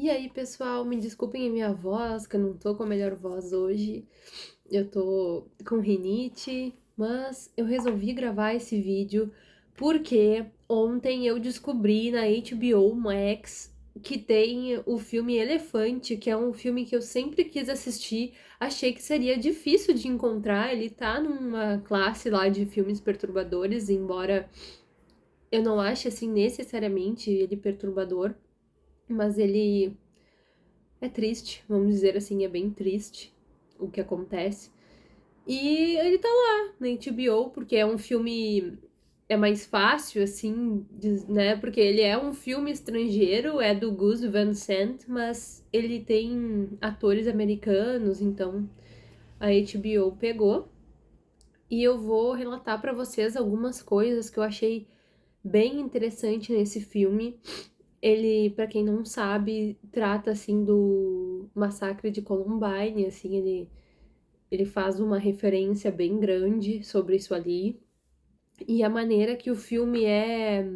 E aí, pessoal, me desculpem a minha voz, que eu não tô com a melhor voz hoje. Eu tô com rinite, mas eu resolvi gravar esse vídeo porque ontem eu descobri na HBO Max que tem o filme Elefante, que é um filme que eu sempre quis assistir. Achei que seria difícil de encontrar, ele tá numa classe lá de filmes perturbadores, embora eu não ache assim necessariamente ele perturbador, mas ele é triste, vamos dizer assim, é bem triste o que acontece. E ele tá lá na HBO, porque é um filme. É mais fácil, assim, né? Porque ele é um filme estrangeiro, é do Gus Van Sant, mas ele tem atores americanos, então a HBO pegou. E eu vou relatar pra vocês algumas coisas que eu achei bem interessante nesse filme. Ele, pra quem não sabe, trata assim do massacre de Columbine, assim, ele faz uma referência bem grande sobre isso ali. E a maneira que o filme é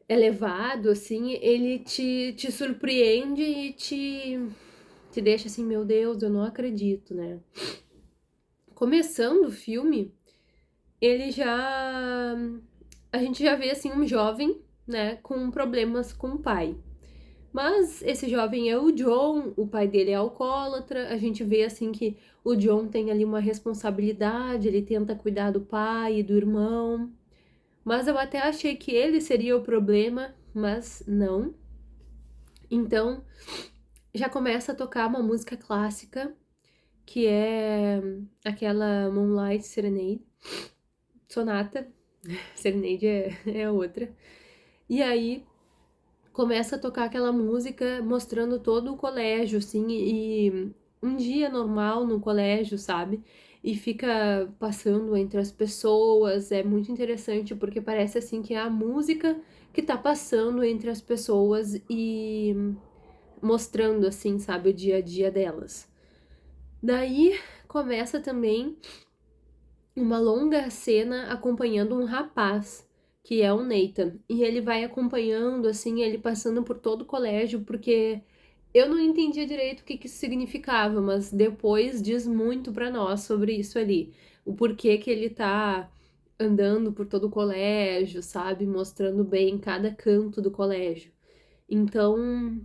levado, assim, ele te surpreende e te deixa assim, meu Deus, eu não acredito, né? Começando o filme, ele já. A gente já vê assim um jovem, né, com problemas com o pai. Mas esse jovem é o John, o pai dele é alcoólatra, a gente vê assim que o John tem ali uma responsabilidade, ele tenta cuidar do pai e do irmão. Mas eu até achei que ele seria o problema, mas não. Então, já começa a tocar uma música clássica, que é aquela Moonlight Serenade, sonata, Serenade é outra. E aí começa a tocar aquela música mostrando todo o colégio, assim, e um dia normal no colégio, sabe? E fica passando entre as pessoas, é muito interessante porque parece assim que é a música que tá passando entre as pessoas e mostrando assim, sabe, o dia a dia delas. Daí começa também uma longa cena acompanhando um rapaz, que é o Nathan. E ele vai acompanhando, assim, ele passando por todo o colégio, porque eu não entendia direito o que que isso significava, mas depois diz muito pra nós sobre isso ali. O porquê que ele tá andando por todo o colégio, sabe? Mostrando bem cada canto do colégio. Então,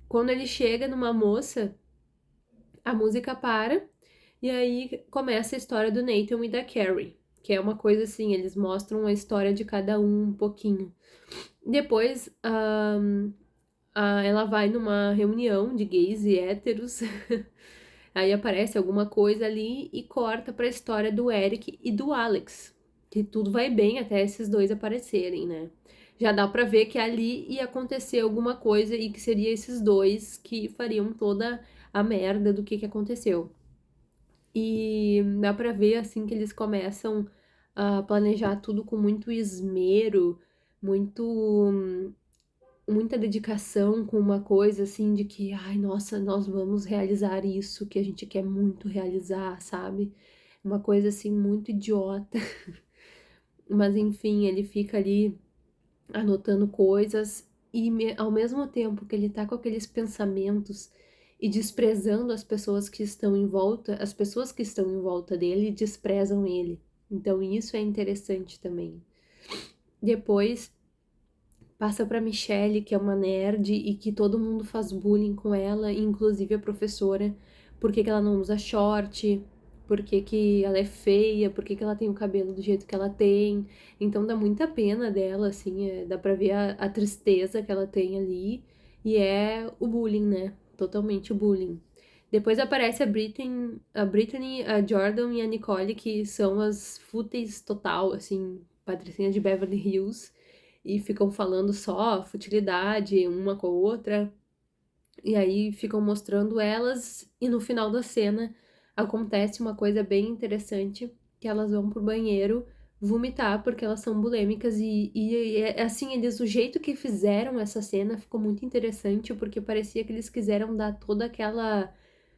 quando ele chega numa moça, a música para e aí começa a história do Nathan e da Carrie, que é uma coisa assim, eles mostram a história de cada um pouquinho. Depois, ela vai numa reunião de gays e héteros, aí aparece alguma coisa ali e corta pra história do Eric e do Alex, que tudo vai bem até esses dois aparecerem, né? Já dá pra ver que ali ia acontecer alguma coisa e que seria esses dois que fariam toda a merda do que aconteceu. E dá pra ver assim que eles começam a planejar tudo com muito esmero, muito muita dedicação com uma coisa assim de que, ai, nossa, nós vamos realizar isso que a gente quer muito realizar, sabe? Uma coisa assim muito idiota. Mas enfim, ele fica ali anotando coisas e ao mesmo tempo que ele tá com aqueles pensamentos e desprezando as pessoas que estão em volta, as pessoas que estão em volta dele desprezam ele. Então isso é interessante também. Depois passa para Michelle, que é uma nerd e que todo mundo faz bullying com ela, inclusive a professora. Por que que ela não usa short? Por que que ela é feia? Por que que ela tem o cabelo do jeito que ela tem? Então dá muita pena dela, assim, dá pra ver a tristeza que ela tem ali. E é o bullying, né? Totalmente o bullying. Depois aparece a Britney, a Jordan e a Nicole, que são as fúteis total, assim, patricinhas de Beverly Hills e ficam falando só futilidade uma com a outra, e aí ficam mostrando elas, e no final da cena acontece uma coisa bem interessante, que elas vão pro banheiro vomitar porque elas são bulêmicas assim, eles, o jeito que fizeram essa cena ficou muito interessante, porque parecia que eles quiseram dar toda aquela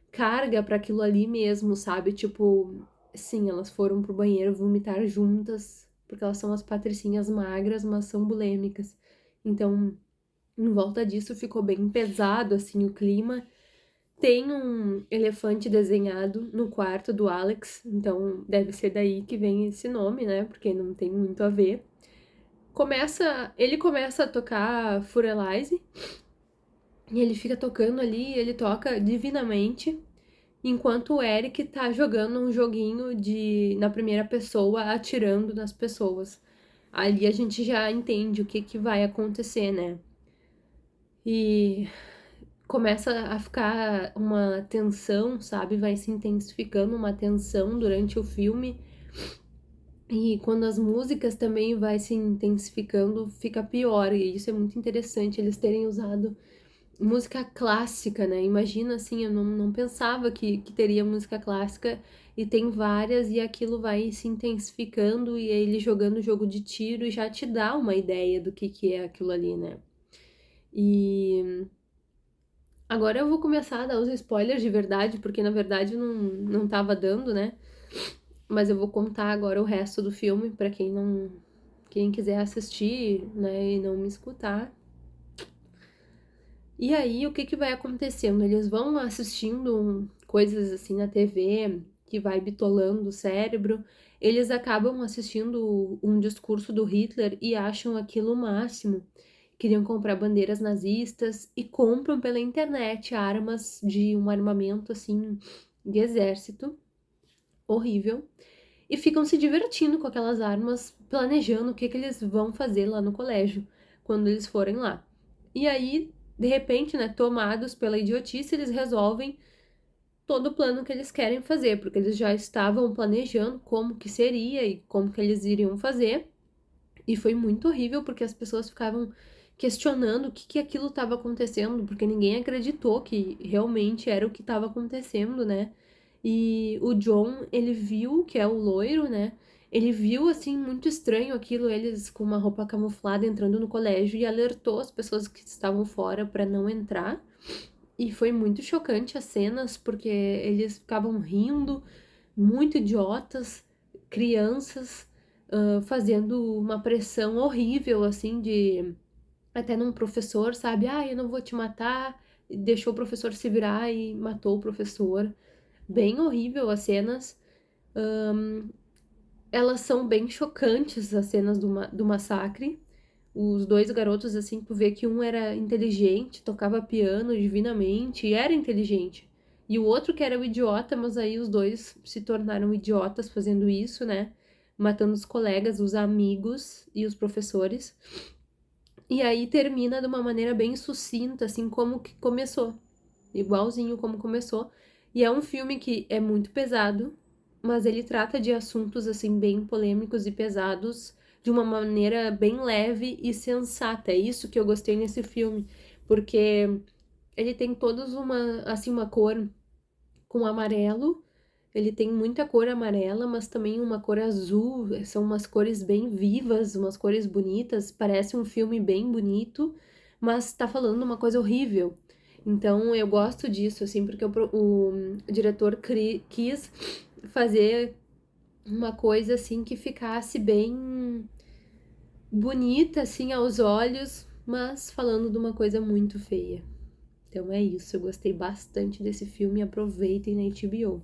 carga para aquilo ali mesmo, sabe? Tipo, sim, elas foram pro banheiro vomitar juntas, porque elas são as patricinhas magras, mas são bulêmicas. Então, Em volta disso ficou bem pesado, assim, o clima. Tem um elefante desenhado no quarto do Alex, então deve ser daí que vem esse nome, né? Porque não tem muito a ver. Ele começa a tocar Furelize, e ele fica tocando ali, ele toca divinamente, enquanto o Eric tá jogando um joguinho na primeira pessoa, atirando nas pessoas. Ali a gente já entende o que que vai acontecer, né? E começa a ficar uma tensão, sabe? Vai se intensificando uma tensão durante o filme. E quando as músicas também vai se intensificando, fica pior. E isso é muito interessante, eles terem usado música clássica, né? Imagina assim, eu não pensava que teria música clássica e tem várias e aquilo vai se intensificando e aí ele jogando jogo de tiro e já te dá uma ideia do que é aquilo ali, né? E agora eu vou começar a dar os spoilers de verdade, porque na verdade não tava dando, né? Mas eu vou contar agora o resto do filme pra quem quiser assistir, né, e não me escutar. E aí, o que que vai acontecendo? Eles vão assistindo coisas assim na TV que vai bitolando o cérebro. Eles acabam assistindo um discurso do Hitler e acham aquilo o máximo. Queriam comprar bandeiras nazistas e compram pela internet armas de um armamento assim de exército horrível e ficam se divertindo com aquelas armas, planejando o que que eles vão fazer lá no colégio quando eles forem lá. E aí, de repente, né, tomados pela idiotice, eles resolvem todo o plano que eles querem fazer, porque eles já estavam planejando como que seria e como que eles iriam fazer. E foi muito horrível porque as pessoas ficavam questionando o que que aquilo estava acontecendo, porque ninguém acreditou que realmente era o que estava acontecendo, né? E o John, ele viu, que é o loiro, né? Ele viu, assim, muito estranho aquilo, eles com uma roupa camuflada entrando no colégio e alertou as pessoas que estavam fora para não entrar. E foi muito chocante as cenas, porque eles ficavam rindo, muito idiotas, crianças, fazendo uma pressão horrível, assim, de até num professor, sabe? Ah, eu não vou te matar. Deixou o professor se virar e matou o professor. Bem horrível as cenas. Elas são bem chocantes, as cenas do massacre. Os dois garotos, assim, tu vê que um era inteligente, tocava piano divinamente e era inteligente. E o outro que era o idiota, mas aí os dois se tornaram idiotas fazendo isso, né? Matando os colegas, os amigos e os professores. E aí termina de uma maneira bem sucinta, assim como que começou. Igualzinho como começou. E é um filme que é muito pesado, mas ele trata de assuntos assim bem polêmicos e pesados de uma maneira bem leve e sensata. É isso que eu gostei nesse filme, porque ele tem todos uma cor com amarelo. Ele tem muita cor amarela, mas também uma cor azul. São umas cores bem vivas, umas cores bonitas. Parece um filme bem bonito, mas tá falando uma coisa horrível. Então eu gosto disso, assim, porque o diretor quis fazer uma coisa assim que ficasse bem bonita, assim, aos olhos, mas falando de uma coisa muito feia. Então é isso, eu gostei bastante desse filme, aproveitem na HBO.